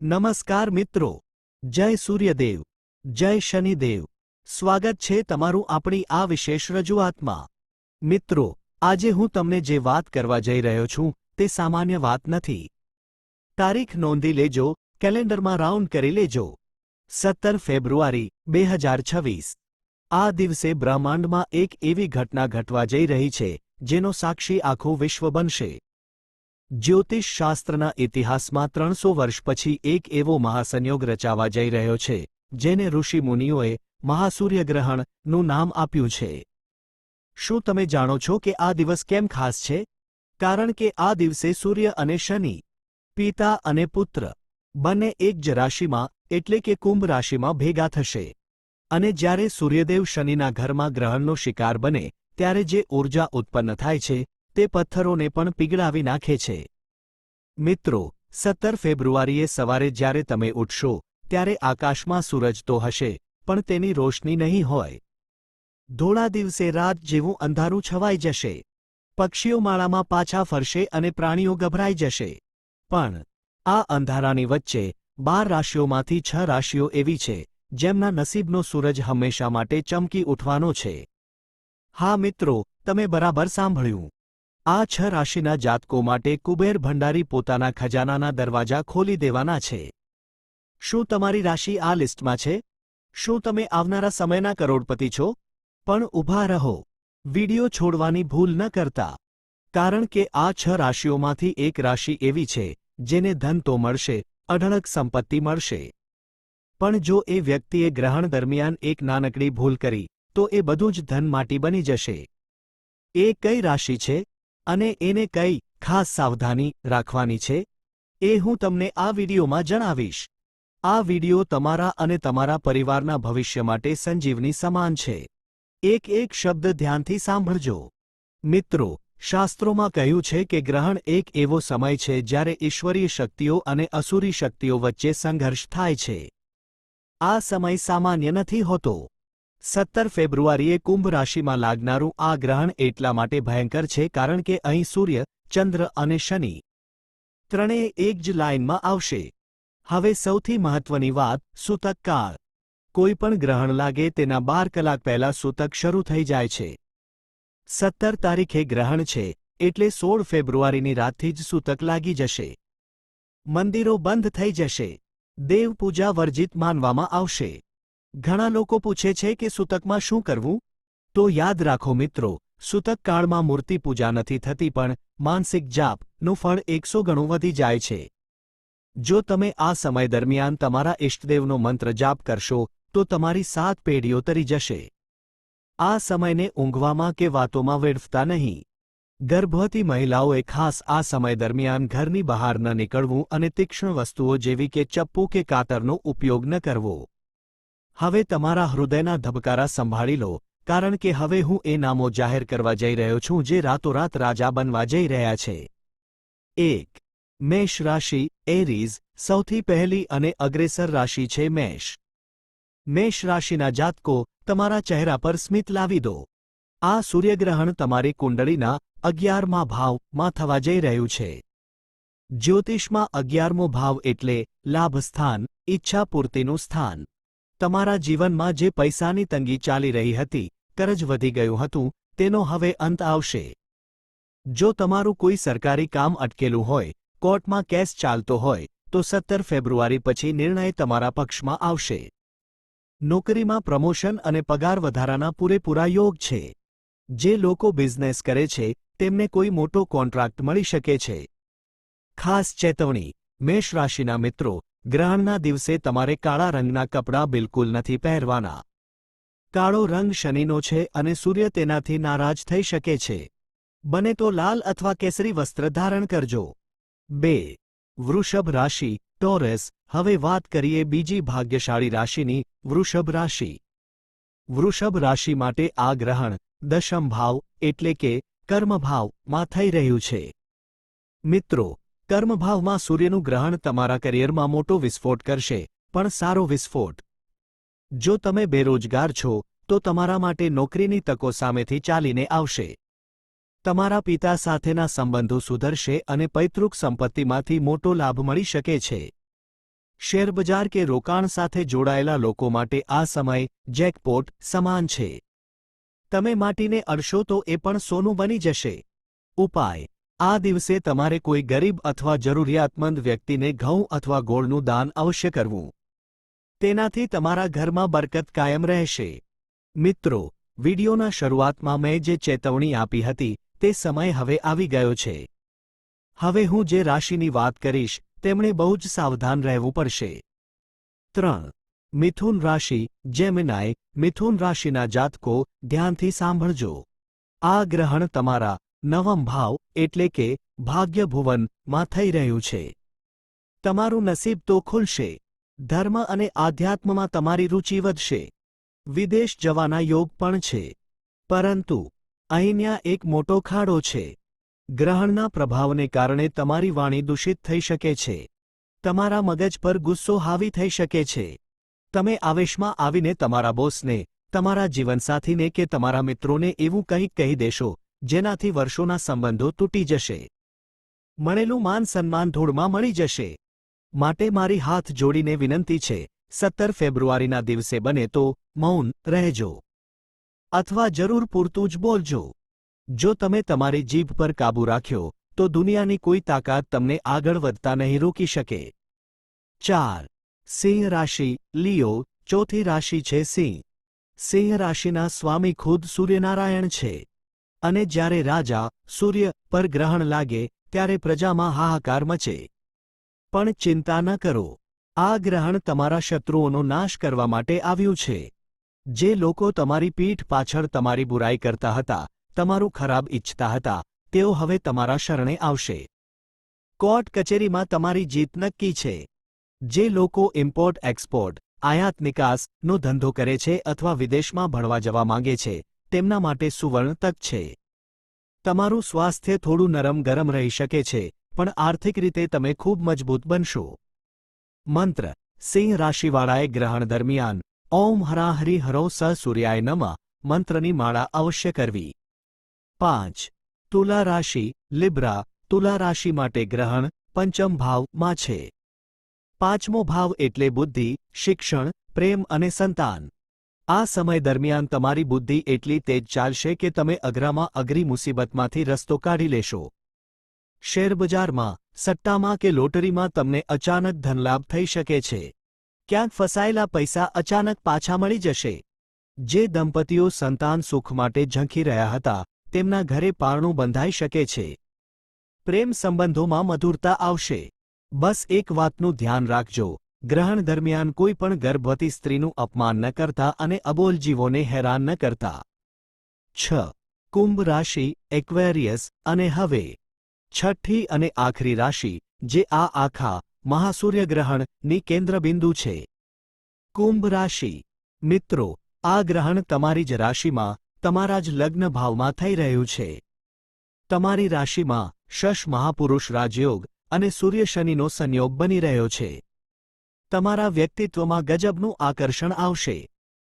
નમસ્કાર મિત્રો, જય સૂર્યદેવ, જય શનિદેવ. સ્વાગત છે તમારું આપણી આ વિશેષ રજૂઆતમાં. મિત્રો, આજે હું તમને જે વાત કરવા જઈ રહ્યો છું તે સામાન્ય વાત નથી. તારીખ નોંધી લેજો, કેલેન્ડરમાં રાઉન્ડ કરી લેજો. 17 ફેબ્રુઆરી 2026. આ દિવસે બ્રહ્માંડમાં એક એવી ઘટના ઘટવા જઈ રહી છે જેનો સાક્ષી આખું વિશ્વ બનશે. જ્યોતિષ શાસ્ત્રના ઇતિહાસમાં 300 વર્ષ પછી એક એવો મહાસંયોગ રચાવા જઈ રહ્યો છે જેને ઋષિમુનિઓએ મહાસૂર્યગ્રહણનું નામ આપ્યું છે. શું તમે જાણો છો કે આ દિવસ કેમ ખાસ છે? કારણ કે આ દિવસે સૂર્ય અને શનિ, પિતા અને પુત્ર, બંને એક જ રાશિમાં એટલે કે કુંભ રાશિમાં ભેગા થશે. અને જ્યારે સૂર્યદેવ શનિના ઘરમાં ગ્રહણનો શિકાર બને ત્યારે જે ઊર્જા ઉત્પન્ન થાય છે તે પથ્થરોને પણ પીગળાવી નાખે છે. મિત્રો, 17 ફેબ્રુઆરીએ સવારે જ્યારે તમે ઉઠશો ત્યારે આકાશમાં સૂરજ તો હશે પણ તેની રોશની નહીં હોય. ધોળા દિવસે રાત જેવું અંધારું છવાઈ જશે. પક્ષીઓ માળામાં પાછા ફરશે અને પ્રાણીઓ ગભરાઈ જશે. પણ આ અંધારાની વચ્ચે 12 રાશિઓમાંથી 6 રાશિઓ એવી છે જેમના નસીબનો સૂરજ હંમેશા માટે ચમકી ઉઠવાનો છે. હા મિત્રો, તમે બરાબર સાંભળ્યું. આ 6 રાશિના જાતકો માટે કુબેર ભંડારી પોતાના ખજાનાના દરવાજા ખોલી દેવાના છે. શું તમારી રાશિ આ લિસ્ટમાં છે? શું તમે આવનારા સમયના કરોડપતિ છો? પણ ઊભા રહો, વિડિયો છોડવાની ભૂલ ન કરતા. કારણ કે આ 6 રાશિઓમાંથી એક રાશિ એવી છે જેને ધન તો મળશે, અઢળક સંપત્તિ મળશે. પણ જો એ વ્યક્તિએ ગ્રહણ દરમિયાન એક નાનકડી ભૂલ કરી તો એ બધું જ ધન માટી બની જશે. એ કઈ રાશિ છે અને એને કઈ ખાસ સાવધાની રાખવાની છે એ હું તમને આ વિડીયોમાં જણાવીશ. આ વિડીયો તમારા અને તમારા પરિવારના ભવિષ્ય માટે સંજીવની સમાન છે. એક એક શબ્દ ધ્યાનથી સાંભળજો. મિત્રો, શાસ્ત્રોમાં કહ્યું છે કે ગ્રહણ એક એવો સમય છે જ્યારે ઈશ્વરીય શક્તિઓ અને અસુરી શક્તિઓ વચ્ચે સંઘર્ષ થાય છે. આ સમય સામાન્ય નથી હોતો. 17 ફેબ્રુઆરીએ કુંભ રાશિમાં લાગનારું આ ગ્રહણ એટલા માટે ભયંકર છે કારણ કે અહીં સૂર્ય, ચંદ્ર અને શનિ ત્રણેય એક જ લાઇનમાં આવશે. હવે સૌથી મહત્વની વાત, સૂતક કાળ. કોઈ પણ ગ્રહણ લાગે તેના 12 કલાક પહેલા સૂતક શરૂ થઈ જાય છે. 17 તારીખે ગ્રહણ છે એટલે 16 ફેબ્રુઆરીની રાતથી જ સૂતક લાગી જશે. મંદિરો બંધ થઈ જશે. દેવ પૂજા વર્જિત માનવામાં આવશે. ઘણા લોકો પૂછે છે કે સૂતકમાં શું કરવું? તો યાદ રાખો મિત્રો, સૂતક કાળમાં મૂર્તિ પૂજા નથી થતી પણ માનસિક જાપનું ફળ 100 ગણું વધી જાય છે. જો તમે આ સમય દરમિયાન તમારા ઇષ્ટદેવનો મંત્ર જાપ કરશો તો તમારી 7 પેઢીઓ તરી જશે. આ સમયને ઊંઘવામાં કે વાતોમાં વેડફતા નહીં. ગર્ભવતી મહિલાઓએ ખાસ આ સમય દરમિયાન ઘરની બહાર ન નીકળવું અને તીક્ષ્ણ વસ્તુઓ જેવી કે ચપ્પુ કે કાતરનો ઉપયોગ ન કરવો. હવે તમારા હૃદયના ધબકારા સંભાળી લો કારણ કે હવે હું એ નામો જાહેર કરવા જઈ રહ્યો છું જે રાતોરાત રાજા બનવા જઈ રહ્યા છે. 1. મેષ રાશિ, એરીઝ. સૌથી પહેલી અને અગ્રેસર રાશિ છે મેષ. મેષ રાશિના જાતકો, તમારા ચહેરા પર સ્મિત લાવી દો. આ સૂર્યગ્રહણ તમારી કુંડળીના 11મા ભાવમાં થવા જઈ રહ્યું છે. જ્યોતિષમાં 11મો ભાવ એટલે લાભ સ્થાન, ઈચ્છા પૂર્તિનું સ્થાન. તમારા જીવનમાં જે પૈસાની તંગી ચાલી રહી હતી, કરજ વધી ગયું હતું, તેનો હવે અંત આવશે. જો તમારું કોઈ સરકારી કામ અટકેલું હોય, કોર્ટમાં કેસ ચાલતો હોય, તો 17 ફેબ્રુઆરી પછી નિર્ણય તમારા પક્ષમાં આવશે. નોકરીમાં પ્રમોશન અને પગાર વધારાના પૂરેપૂરા યોગ છે. જે લોકો બિઝનેસ કરે છે તેમને કોઈ મોટો કોન્ટ્રાક્ટ મળી શકે છે. ખાસ ચેતવણી, મેષ રાશિના મિત્રો, ગ્રહણના દિવસે તમારે કાળા રંગના કપડાં બિલકુલ નથી પહેરવાના. કાળો રંગ શનિનો છે અને સૂર્ય તેનાથી નારાજ થઈ શકે છે. બને તો લાલ અથવા કેસરી વસ્ત્ર ધારણ કરજો. 2. વૃષભ રાશિ, ટોરસ. હવે વાત કરીએ બીજી ભાગ્યશાળી રાશિની, વૃષભ રાશિ. વૃષભ રાશિ માટે આ ગ્રહણ 10મ ભાવ એટલે કે કર્મભાવમાં થઈ રહ્યું છે. મિત્રો, કર્મભાવમાં સૂર્યનું ગ્રહણ તમારા કરિયરમાં મોટો વિસ્ફોટ કરશે, પણ સારો વિસ્ફોટ. જો તમે બેરોજગાર છો તો તમારા માટે નોકરીની તકો સામેથી ચાલીને આવશે. તમારા પિતા સાથેના સંબંધો સુધરશે અને પૈતૃક સંપત્તિમાંથી મોટો લાભ મળી શકે છે. શેરબજાર કે રોકાણ સાથે જોડાયેલા લોકો માટે આ સમય જેકપોટ સમાન છે. તમે માટીને અડશો તો એ પણ સોનું બની જશે. ઉપાય: આ દિવસે તમારે કોઈ ગરીબ અથવા જરૂરિયાતમંદ વ્યક્તિને ઘઉં અથવા ગોળનું દાન અવશ્ય કરવું. તેનાથી તમારા ઘરમાં બરકત કાયમ રહેશે. મિત્રો, વિડિયોના શરૂઆતમાં મેં જે ચેતવણી આપી હતી તે સમય હવે આવી ગયો છે. હવે હું જે રાશિની વાત કરીશ તેમણે બહુ જ સાવધાન રહેવું પડશે. 3. મિથુન રાશિ. જેમિનાઈ મિથુન રાશિના જાતકો, ધ્યાનથી સાંભળજો. આ ગ્રહણ તમારા નવમ ભાવ એટલે કે ભાગ્ય ભુવનમાં થઈ રહ્યું છે. તમારું નસીબ તો ખુલશે. ધર્મ અને આધ્યાત્મમાં તમારી રુચિ વધશે. વિદેશ જવાના યોગ પણ છે. પરંતુ અહીંયા એક મોટો ખાડો છે. ગ્રહણના પ્રભાવને કારણે તમારી વાણી દૂષિત થઈ શકે છે. તમારા મગજ પર ગુસ્સો હાવી થઈ શકે છે. તમે આવેશમાં આવીને તમારા બોસને, તમારા જીવનસાથીને કે તમારા મિત્રોને એવું કંઈક કહી દેશો જેનાથી વર્ષોના સંબંધો તૂટી જશે. મળેલું માન સન્માન ધૂળમાં મળી જશે. માટે મારી હાથ જોડીને વિનંતી છે, 17 ફેબ્રુઆરીના દિવસે બને તો મૌન રહેજો. અથવા જરૂર પૂરતું જ બોલજો. જો તમે તમારી જીભ પર કાબૂ રાખ્યો તો દુનિયાની કોઈ તાકાત તમને આગળ વધતા નહીં રોકી શકે. 4. સિંહ રાશિ. લિયો ચોથી રાશિ છે સિંહ. સિંહ રાશિના સ્વામી ખુદ સૂર્યનારાયણ છે. અને જ્યારે રાજા સૂર્ય પર ગ્રહણ લાગે ત્યારે પ્રજામાં હાહાકાર મચે. પણ ચિંતા ન કરો. આ ગ્રહણ તમારા શત્રુઓનો નાશ કરવા માટે આવ્યું છે. જે લોકો તમારી પીઠ પાછળ તમારી બુરાઈ કરતા હતા, તમારું ખરાબ ઈચ્છતા હતા, તેઓ હવે તમારા શરણે આવશે. કોર્ટ કચેરીમાં તમારી જીત નક્કી છે. જે લોકો ઇમ્પોર્ટ એક્સપોર્ટ, આયાત નિકાસનો ધંધો કરે છે અથવા વિદેશમાં ભણવા જવા માંગે છે, તેમના માટે સુવર્ણ તક છે. તમારું સ્વાસ્થ્ય થોડું નરમ ગરમ રહી શકે છે, પણ આર્થિક રીતે તમે ખૂબ મજબૂત બનશો. મંત્ર: સિંહ રાશિવાળાએ ગ્રહણ દરમિયાન ઓમ હરા હરિ હરો સ સૂર્યાય નમઃ મંત્રની માળા અવશ્ય કરવી. 5. તુલા રાશિ. લિબ્રા. તુલા રાશિ માટે ગ્રહણ પંચમ ભાવમાં છે. પાંચમો ભાવ એટલે બુદ્ધિ, શિક્ષણ, પ્રેમ અને સંતાન. આ સમય દરમિયાન તમારી બુદ્ધિ એટલી તેજ ચાલશે કે તમે અઘરામાં અઘરી મુસીબતમાંથી રસ્તો કાઢી લેશો. શેરબજારમાં, સટ્ટામાં કે લોટરીમાં તમને અચાનક ધનલાભ થઈ શકે છે. ક્યાંક ફસાયેલા પૈસા અચાનક પાછા મળી જશે. જે દંપતીઓ સંતાન સુખ માટે ઝંખી રહ્યા હતા, તેમના ઘરે પારણું બંધાઈ શકે છે. પ્રેમ સંબંધોમાં મધુરતા આવશે. બસ એક વાતનું ધ્યાન રાખજો, ગ્રહણ દરમિયાન કોઈ પણ ગર્ભવતી સ્ત્રીનું અપમાન ન કરતા અને અબોલ જીવોને હેરાન ન કરતા. 6. કુંભ રાશિ. એક્વેરિયસ. અને હવે છઠ્ઠી અને આખરી રાશિ, જે આ આખા મહાસૂર્યગ્રહણની કેન્દ્રબિંદુ છે. કુંભ રાશિ. મિત્રો, આ ગ્રહણ તમારી જ રાશિમાં, તમારા જ લગ્ન ભાવમાં થઈ રહ્યું છે. તમારી રાશિમાં શશ મહાપુરુષ રાજયોગ અને સૂર્ય શનિનો સંયોગ બની રહ્યો છે. તમારા વ્યક્તિત્વમાં ગજબનું આકર્ષણ આવશે.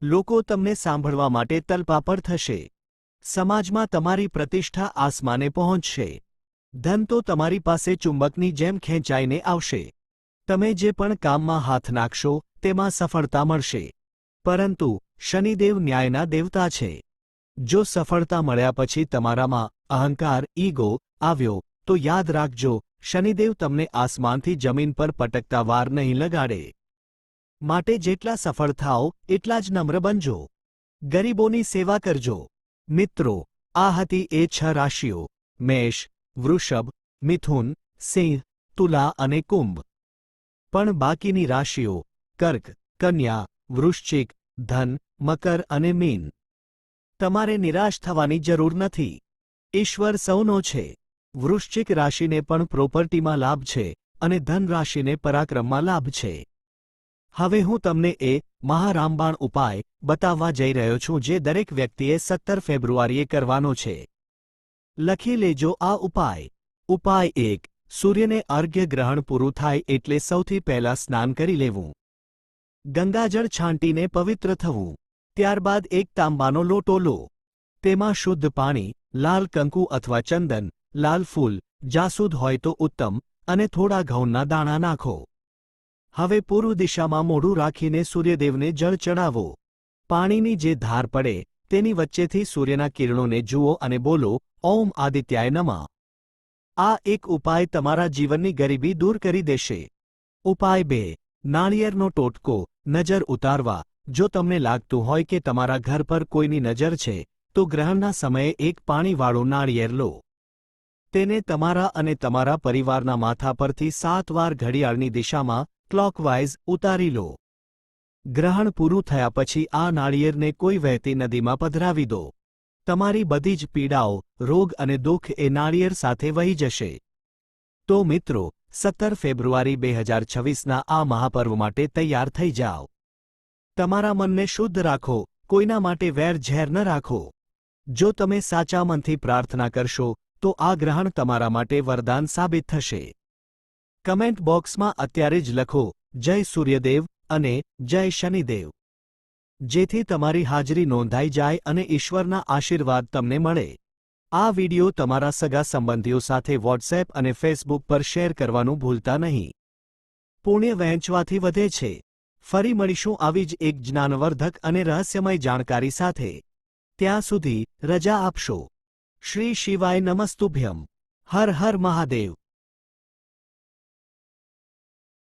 લોકો તમને સાંભળવા માટે તલપાપડ થશે. સમાજમાં તમારી પ્રતિષ્ઠા આસમાને પહોંચશે. ધન તો તમારી પાસે ચુંબકની જેમ ખેંચાઈને આવશે. તમે જે પણ કામમાં હાથ નાખશો તેમાં સફળતા મળશે. પરંતુ શનિદેવ ન્યાયના દેવતા છે. જો સફળતા મળ્યા પછી તમારામાં અહંકાર, ઈગો આવ્યો તો યાદ રાખજો, શનિદેવ તમને આસમાનથી જમીન પર પટકતા વાર નહીં લગાડે. માટે જેટલા સફળ થાઓ એટલા જ નમ્ર બનજો. ગરીબોની સેવા કરજો. મિત્રો, આ હતી એ 6 રાશિઓ: મેષ, વૃષભ, મિથુન, સિંહ, તુલા અને કુંભ. પણ બાકીની રાશિઓ કર્ક, કન્યા, વૃશ્ચિક, ધન, મકર અને મીન. તમારે નિરાશ થવાની જરૂર નથી. ઈશ્વર સૌનો છે. વૃશ્ચિક રાશિને પણ પ્રોપર્ટીમાં લાભ છે અને ધન રાશિને પરાક્રમમાં લાભ છે. હવે હું તમને એ મહારામબાણ ઉપાય બતાવવા જઈ રહ્યો છું જે દરેક વ્યક્તિએ 17 ફેબ્રુઆરીએ કરવાનો છે. લખી લેજો આ ઉપાય. ઉપાય 1. સૂર્યને અર્ઘ્ય ગ્રહણ પૂરું થાય એટલે સૌથી પહેલા સ્નાન કરી લેવું. ગંગાજળ છાંટીને પવિત્ર થવું. ત્યારબાદ એક તાંબાનો લોટો લો. તેમાં શુદ્ધ પાણી, લાલ કંકુ અથવા ચંદન, લાલ ફૂલ, જાસૂદ હોય તો ઉત્તમ, અને થોડા ઘઉંના દાણા નાખો. હવે પૂર્વ દિશામાં મોઢું રાખીને સૂર્યદેવને જળ ચડાવો. પાણીની જે ધાર પડે તેની વચ્ચેથી સૂર્યના કિરણોને જુઓ અને બોલો, ઓમ આદિત્યાય નમઃ. આ એક ઉપાય તમારા જીવનની ગરીબી દૂર કરી દેશે. ઉપાય 2. નાળિયેરનો ટોટકો. નજર ઉતારવા. જો તમને લાગતું હોય કે તમારા ઘર પર કોઈની નજર છે, તો ગ્રહણના સમયે એક પાણીવાળું નાળિયેર લો. તેને તમારા અને તમારા પરિવારના માથા પરથી 7 વાર ઘડિયાળની દિશામાં ક્લોકવાઇઝ ઉતારી લો. ગ્રહણ પૂરું થયા પછી આ નાળિયેરને કોઈ વહેતી નદીમાં પધરાવી દો. તમારી બધી જ પીડાઓ, રોગ અને દુઃખ એ નાળિયેર સાથે વહી જશે. તો મિત્રો, 17 ફેબ્રુઆરી 2026ના આ મહાપર્વ માટે તૈયાર થઈ જાઓ. તમારા મનને શુદ્ધ રાખો, કોઈના માટે વેર ઝેર ન રાખો. જો તમે સાચા મનથી પ્રાર્થના કરશો તો આ ગ્રહણ તમારા માટે વરદાન સાબિત થશે. કમેન્ટ બોક્સમાં અત્યારે જ લખો, જય સૂર્યદેવ અને જય શનિદેવ, જેથી તમારી હાજરી નોંધાઈ જાય અને ઈશ્વરના આશીર્વાદ તમને મળે. આ વિડિયો તમારા સગા સંબંધીઓ સાથે વોટ્સએપ અને ફેસબુક પર શેર કરવાનું ભૂલતા નહીં. પુણ્ય વહેંચવાથી વધે છે. ફરી મળીશું આવી જ એક જ્ઞાનવર્ધક અને રહસ્યમય જાણકારી સાથે. ત્યાં સુધી રજા આપશો. શ્રી શિવાય નમસ્તુભ્યમ. હર હર મહાદેવ.